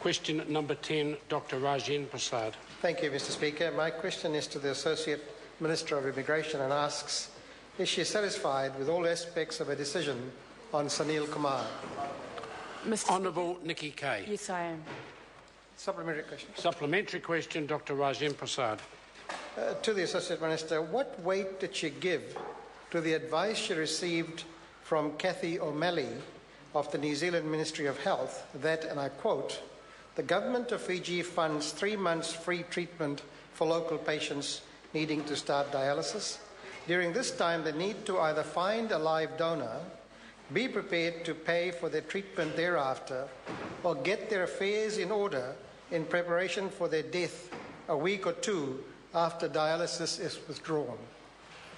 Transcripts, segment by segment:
Question number 10, Dr. Rajen Prasad. Thank you, Mr. Speaker. My question is to the Associate Minister of Immigration and asks, is she satisfied with all aspects of a decision on Sanil Kumar? Honourable Nikki Kaye. Yes, I am. Supplementary question. Supplementary question, Dr. Rajen Prasad. To the Associate Minister, what weight did she give to the advice she received from Kaye O'Malley of the New Zealand Ministry of Health that, and I quote, the government of Fiji funds 3 months free treatment for local patients needing to start dialysis? During this time, they need to either find a live donor, be prepared to pay for their treatment thereafter, or get their affairs in order in preparation for their death a week or two after dialysis is withdrawn.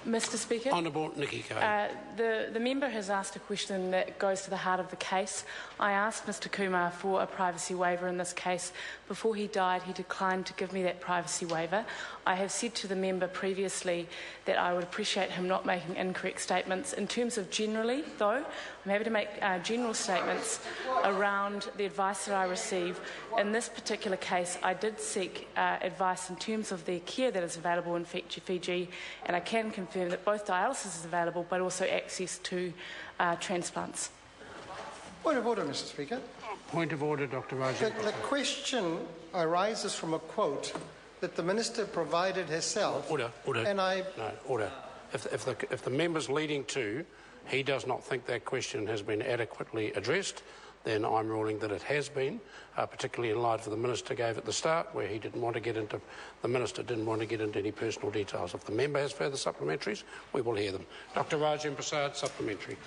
Mr. Speaker. Honourable Nikki Kaye. The member has asked a question that goes to the heart of the case. I asked Mr. Kumar for a privacy waiver in this case. Before he died, he declined to give me that privacy waiver. I have said to the member previously that I would appreciate him not making incorrect statements. In terms of generally, though, I'm happy to make general statements around the advice that I receive. In this particular case, I did seek advice in terms of the care that is available in Fiji, and I can confirm that both dialysis is available, but also access to transplants. Point of order, Mr. Speaker. Point of order, Dr. Rajen. The question arises from a quote that the Minister provided herself. Order. And order. If the member's leading to, he does not think that question has been adequately addressed, then I'm ruling that it has been, particularly in light of the Minister gave at the start, where the Minister didn't want to get into any personal details. If the member has further supplementaries, we will hear them. Dr. Rajen Prasad, supplementary.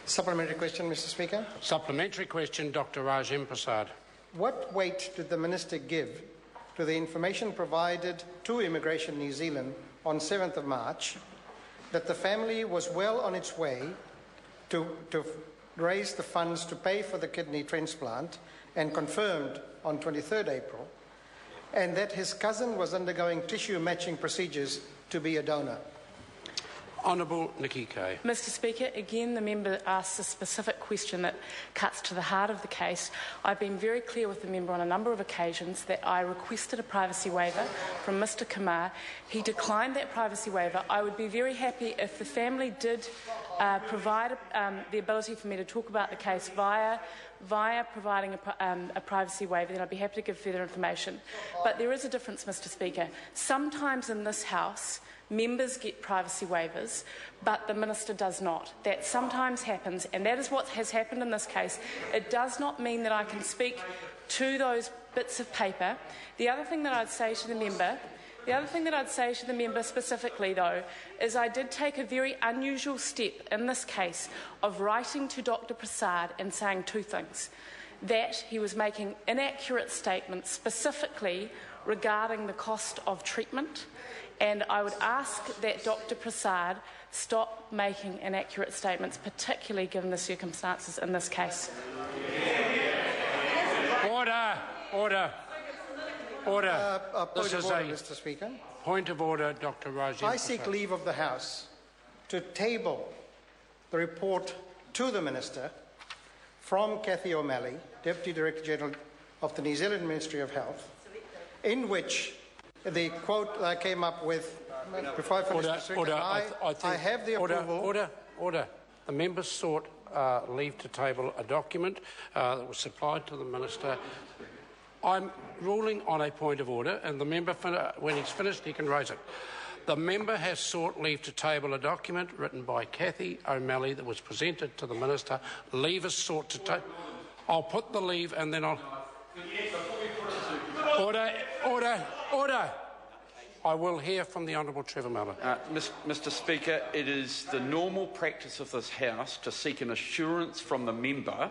Supplementary question, Mr. Speaker. Supplementary question, Dr. Rajen Prasad. What weight did the Minister give to the information provided to Immigration New Zealand on 7th of March that the family was well on its way to raise the funds to pay for the kidney transplant and confirmed on 23rd April, and that his cousin was undergoing tissue matching procedures to be a donor? Honourable Nikki Kaye. Mr. Speaker, again the member asks a specific question that cuts to the heart of the case. I've been very clear with the member on a number of occasions that I requested a privacy waiver from Mr. Kumar. He declined that privacy waiver. I would be very happy if the family did provide the ability for me to talk about the case via providing a privacy waiver, then I'd be happy to give further information. But there is a difference, Mr. Speaker. Sometimes in this House, members get privacy waivers, but the Minister does not. That sometimes happens, and that is what has happened in this case. It does not mean that I can speak to those bits of paper. The other thing that I'd say to the member, specifically, though, is I did take a very unusual step in this case of writing to Dr. Prasad and saying two things. That he was making inaccurate statements, specifically regarding the cost of treatment, and I would ask that Dr. Prasad stop making inaccurate statements, particularly given the circumstances in this case. Order. Point of order, Mr. Speaker. Point of order, Dr. Rajen. I seek leave of the House to table the report to the Minister from Kaye O'Malley, Deputy Director General of the New Zealand Ministry of Health, in which the quote I came up with before I finish the speaker, I have the approval. Order. The member sought leave to table a document that was supplied to the Minister. I'm ruling on a point of order, and the member, when he's finished, he can raise it. The member has sought leave to table a document written by Kaye O'Malley that was presented to the Minister. Leave is sought to table. I'll put the leave and then I'll... Order. I will hear from the Honourable Trevor Mallard. Mr. Speaker, it is the normal practice of this House to seek an assurance from the member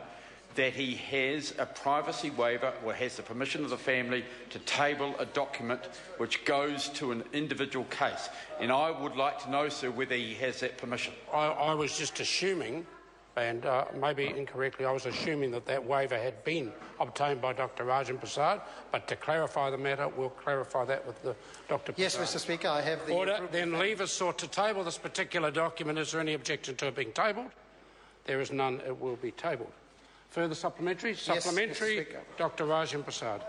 that he has a privacy waiver or has the permission of the family to table a document which goes to an individual case. And I would like to know, sir, whether he has that permission. I was just assuming, and maybe incorrectly, I was assuming that waiver had been obtained by Dr. Rajen Prasad, but to clarify the matter, we'll clarify that with the Dr. Prasad. Yes, Mr. Speaker, I have the... Order. Then leave is sought to table this particular document. Is there any objection to it being tabled? There is none. It will be tabled. Further supplementary? Yes, Supplementary, Mr. Speaker. Dr. Rajen Prasad.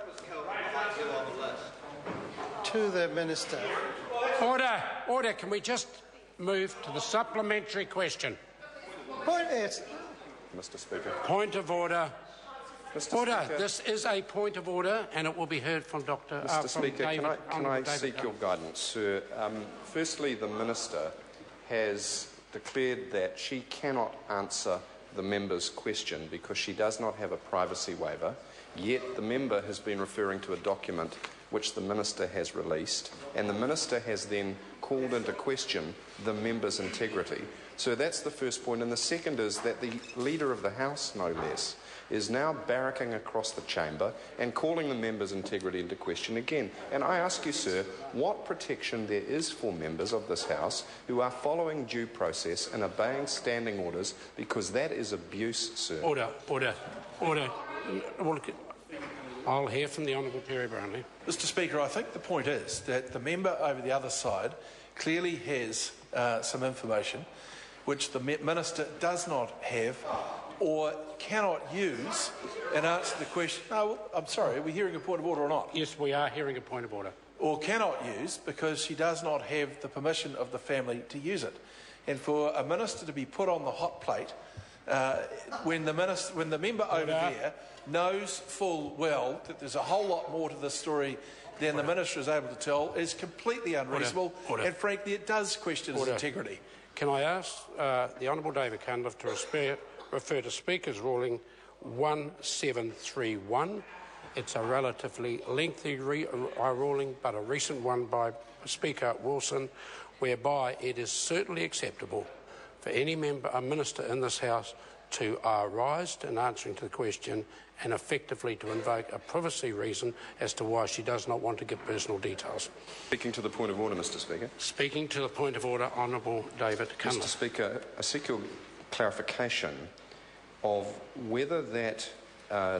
To the Minister. Order, order. Can we just move to the supplementary question? Mr. Speaker. Point of order. Mr. Order. Speaker. This is a point of order, and it will be heard from Dr. Mr. Speaker, David, can I seek your guidance, sir? Firstly, the Minister has declared that she cannot answer the member's question because she does not have a privacy waiver, yet the member has been referring to a document which the Minister has released, and the Minister has then called into question the member's integrity. So that's the first point. And the second is that the Leader of the House, no less, is now barracking across the chamber and calling the member's integrity into question again. And I ask you, sir, what protection there is for members of this House who are following due process and obeying standing orders, because that is abuse, sir. Order, order, order. I'll hear from the Honourable Perry Brownlee. Mr. Speaker, I think the point is that the member over the other side clearly has some information which the Minister does not have or cannot use and answer the question. No, I'm sorry, are we hearing a point of order or not? Yes, we are hearing a point of order. Or cannot use because she does not have the permission of the family to use it. And for a minister to be put on the hot plate when the member over there knows full well that there's a whole lot more to this story than the Minister is able to tell is completely unreasonable, and frankly it does question his integrity. Can I ask the Honourable David Cunliffe to refer to Speaker's ruling 1731. It's a relatively lengthy ruling, but a recent one by Speaker Wilson, whereby it is certainly acceptable for any member, a minister in this House, to rise in answering to the question and effectively to invoke a privacy reason as to why she does not want to give personal details. Speaking to the point of order, Mr. Speaker. Speaking to the point of order, Honourable David Cunliffe. Mr. Speaker, I seek your clarification of whether that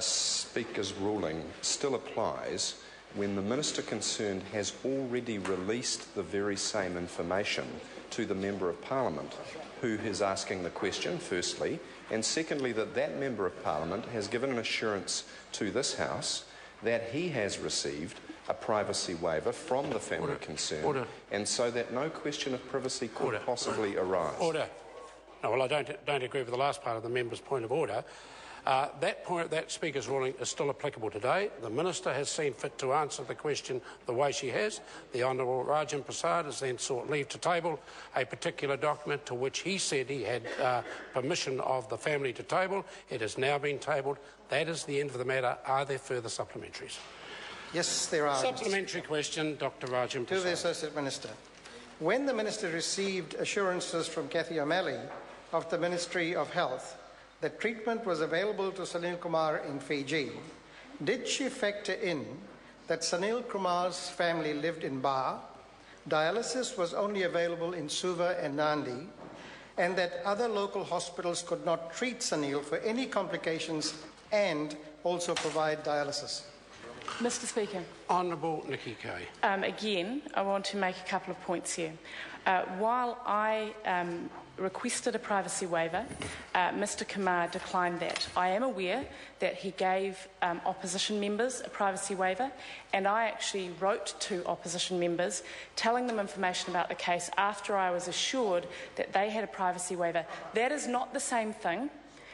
Speaker's ruling still applies when the Minister concerned has already released the very same information to the Member of Parliament who is asking the question, firstly, and secondly, that that Member of Parliament has given an assurance to this House that he has received a privacy waiver from the family concerned, and so that no question of privacy could possibly arise. Order. No, well, I don't agree with the last part of the member's point of order. That Speaker's ruling is still applicable today. The Minister has seen fit to answer the question the way she has. The Honourable Rajen Prasad has then sought leave to table a particular document to which he said he had permission of the family to table. It has now been tabled. That is the end of the matter. Are there further supplementaries? Yes, there are. Supplementary question, Dr. Rajen Prasad. To the Associate Minister. When the Minister received assurances from Kaye O'Malley of the Ministry of Health that treatment was available to Sanil Kumar in Fiji, did she factor in that Sanil Kumar's family lived in Ba, dialysis was only available in Suva and Nandi, and that other local hospitals could not treat Sanil for any complications and also provide dialysis? Mr. Speaker. Honourable Nikki Kaye. Again, I want to make a couple of points here. While I requested a privacy waiver, Mr. Kumar declined that. I am aware that he gave opposition members a privacy waiver, and I actually wrote to opposition members telling them information about the case after I was assured that they had a privacy waiver. That is not the same thing.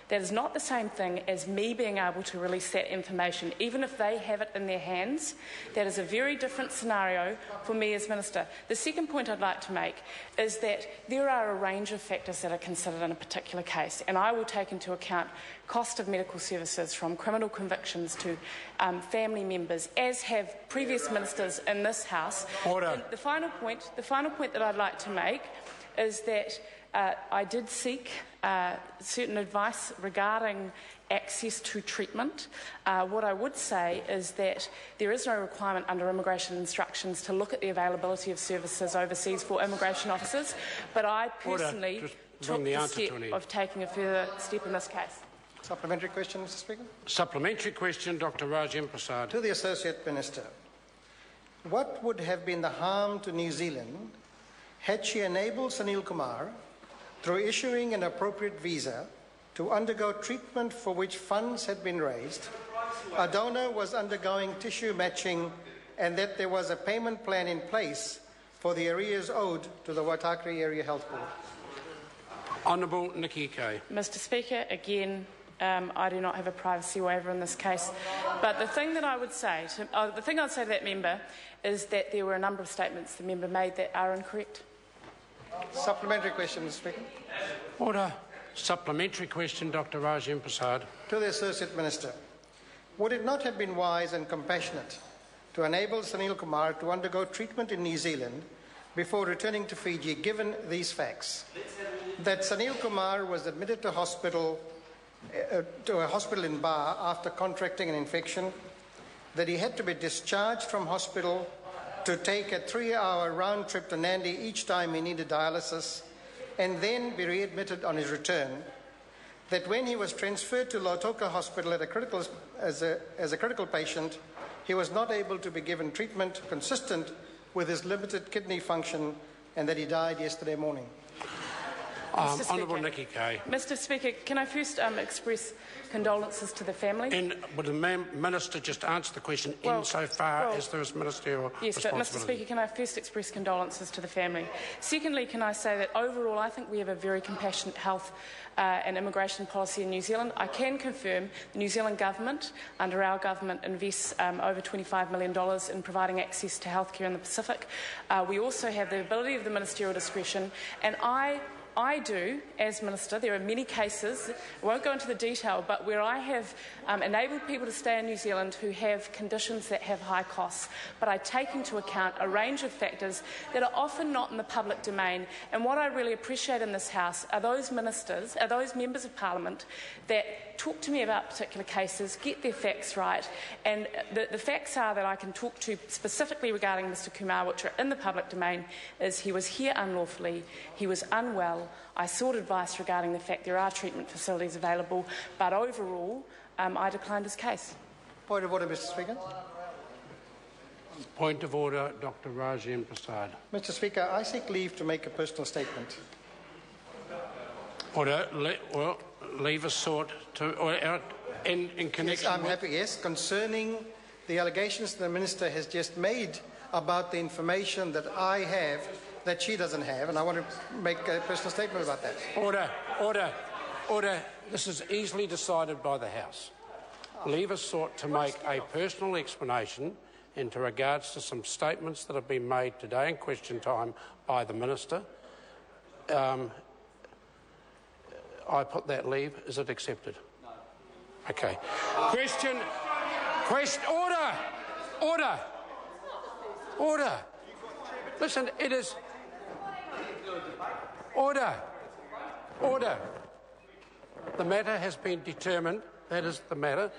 That is not the same thing as me being able to release that information, even if they have it in their hands. That is a very different scenario for me as Minister. The second point I'd like to make is that there are a range of factors that are considered in a particular case, and I will take into account cost of medical services, from criminal convictions to family members, as have previous ministers in this House. Order. The final point that I'd like to make is that I did seek certain advice regarding access to treatment. What I would say is that there is no requirement under immigration instructions to look at the availability of services overseas for immigration officers, but I personally took the step of taking a further step in this case. Supplementary question, Mr. Speaker. Supplementary question, Dr. Rajen Prasad. To the Associate Minister. What would have been the harm to New Zealand had she enabled Sanil Kumar, through issuing an appropriate visa, to undergo treatment for which funds had been raised, a donor was undergoing tissue matching, and that there was a payment plan in place for the arrears owed to the Waitakere Area Health Board? Honourable Nikki Kaye. Mr. Speaker, again, I do not have a privacy waiver in this case. But the thing that I would say to, to that member is that there were a number of statements the member made that are incorrect. Supplementary question, Mr. Speaker. Order. Supplementary question, Dr. Rajen Prasad. To the Associate Minister. Would it not have been wise and compassionate to enable Sanil Kumar to undergo treatment in New Zealand before returning to Fiji, given these facts? That Sanil Kumar was admitted to a hospital in Ba after contracting an infection, that he had to be discharged from hospital to take a 3-hour round trip to Nandi each time he needed dialysis, and then be readmitted on his return, that when he was transferred to Lautoka Hospital as a critical patient, he was not able to be given treatment consistent with his limited kidney function, and that he died yesterday morning? Honourable Nikki Kaye. Mr. Speaker, can I first express condolences to the family? And would the Minister just answer the question insofar as there is ministerial yes, responsibility? But Mr. Speaker, can I first express condolences to the family? Secondly, can I say that overall I think we have a very compassionate health and immigration policy in New Zealand. I can confirm the New Zealand government, under our government, invests over $25 million in providing access to healthcare in the Pacific. We also have the ability of the ministerial discretion, and I do, as Minister, there are many cases, I won't go into the detail, but where I have enabled people to stay in New Zealand who have conditions that have high costs, but I take into account a range of factors that are often not in the public domain. And what I really appreciate in this House are those ministers, are those members of Parliament that talk to me about particular cases, get their facts right, and the facts are that I can talk to specifically regarding Mr Kumar, which are in the public domain, is he was here unlawfully, he was unwell. I sought advice regarding the fact there are treatment facilities available, but overall, I declined his case. Point of order, Mr Speaker. Point of order, Dr. Rajen Prasad. Mr Speaker, I seek leave to make a personal statement. Order. Leave is sought to, in connection. Yes, I'm happy. Yes, concerning the allegations the Minister has just made about the information that I have that she doesn't have, and I want to make a personal statement about that. Order. This is easily decided by the House. Leave is sought to make a personal explanation into regards to some statements that have been made today in question time by the Minister. I put that leave. Is it accepted? No. Okay. Question. Order. Listen, it is. Order. The matter has been determined. That is the matter.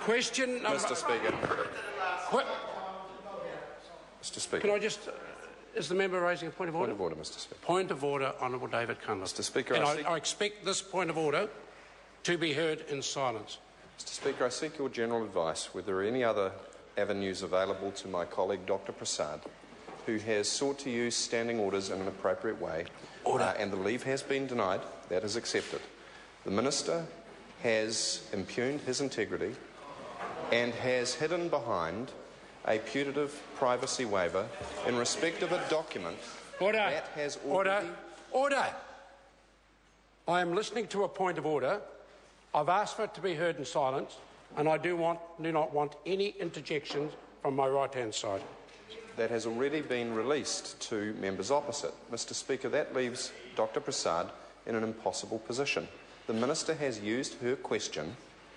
Question number... Mr Speaker. Mr Speaker. Can I just... Is the member raising a point of order? Point of order, Mr Speaker. Point of order, Honourable David Cunliffe. Mr Speaker, and I expect this point of order to be heard in silence. Mr Speaker, I seek your general advice whether there are any other avenues available to my colleague Dr Prasad, who has sought to use standing orders in an appropriate way, and the leave has been denied. That is accepted. The Minister has impugned his integrity and has hidden behind a putative privacy waiver in respect of a document that has already... Order! I am listening to a point of order. I've asked for it to be heard in silence, and I do not want any interjections from my right-hand side. That has already been released to members opposite. Mr Speaker, that leaves Dr Prasad in an impossible position. The Minister has used her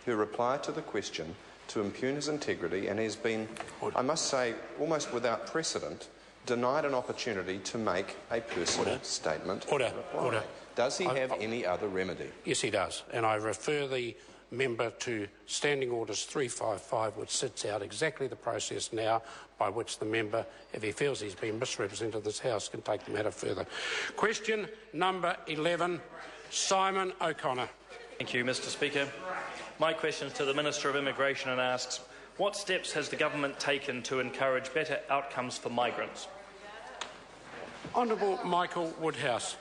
reply to the question, to impugn his integrity, and has been, I must say, almost without precedent, denied an opportunity to make a personal statement. Order. Does he have any other remedy? Yes, he does. And I refer the member to Standing Orders 355, which sets out exactly the process now by which the member, if he feels he's been misrepresented in this House, can take the matter further. Question number 11, Simon O'Connor. Thank you, Mr Speaker. My question is to the Minister of Immigration and asks, what steps has the government taken to encourage better outcomes for migrants? Honourable Michael Woodhouse.